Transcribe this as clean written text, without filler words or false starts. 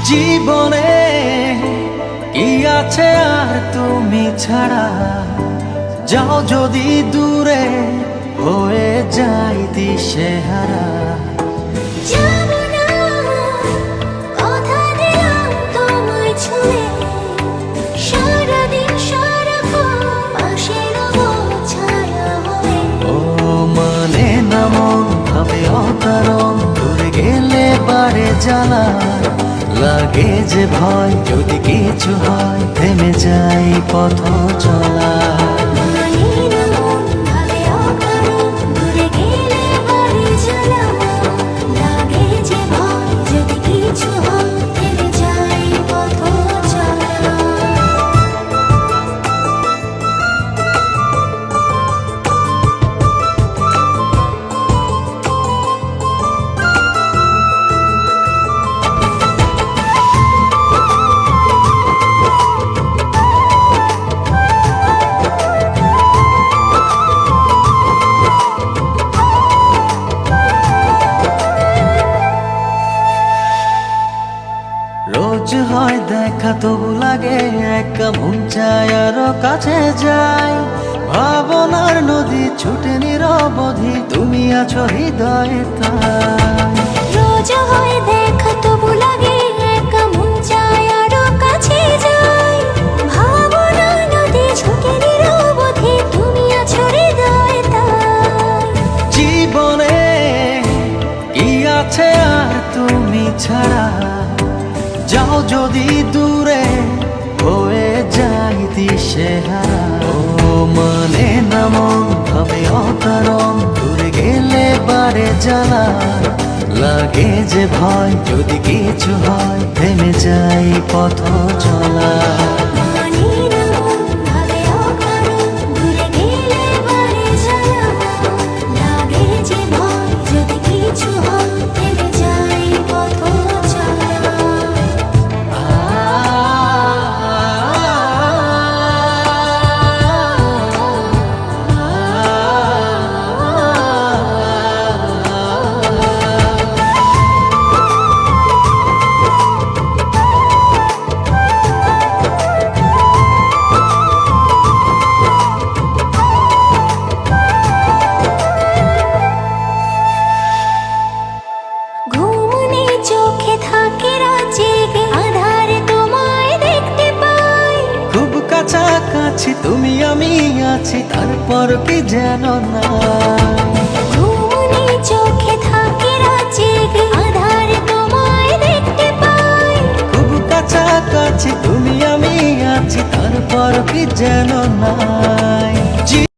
জীবনে কি আছে আর তুমি ছাড়া, যাও যদি দূরে হয়ে যাই দিশেহারা। যাবো না, কথা দিলাম তোমায় ছুঁয়ে, সারাদিন সারাক্ষণ পাশে রবো ছায়া হয়ে। ও মানে না মন ভাবে অকারণ, দূরে গেলে বাড়ে জ্বালা, লাগে যে ভয় যদি কিছু হয়, থেমে যাই পথ চলা। মানে না মন ভাবে অকারণ, দূরে গেলে বাড়ে জ্বালা, লাগে যে ভয় যদি কিছু হয়, থেমে যাই পথ চলা। রোজ হয় দেখা তবু লাগে একা, মন চায় আরো কাছে যাই। ভাবনার নদী ছুটে নিরবধি, তুমি আছো হৃদয়ে তাই। রোজ হয় দেখা তবু লাগে একা, মন চায় আরো কাছে যাই। ভাবনা নদী ছুটে নিরবধি, তুমি আছো হৃদয়ে তাই। জীবনে কি আছে আর তুমি ছাড়া, যাও যদি দূরে হয়ে যাই দিশেহারা। ও মানে না মন ভাবে অকারণ, দূরে গেলে বাড়ে জ্বালা, লাগে যে ভয় যদি কিছু হয়, থেমে যাই পথ চলা। মানে না মন ভাবে অকারণ, দূরে গেলে বাড়ে জ্বালা, লাগে যে ভয় যদি কিছু হয়, থেমে যাই পথ চলা। ঘুম নেই চোখে থাকে রাত জেগে, আঁধারে তোমায় দেখতে পাই। খুব কাছাকাছি তুমি আমি আছি, তারপর কি যেন নাই। ঘুম নেই চোখে থাকে রাত জেগে, আঁধারে তোমায় দেখতে পাই। খুব কাছাকাছি তুমি আমি আছি, তারপর কি যেন নাই।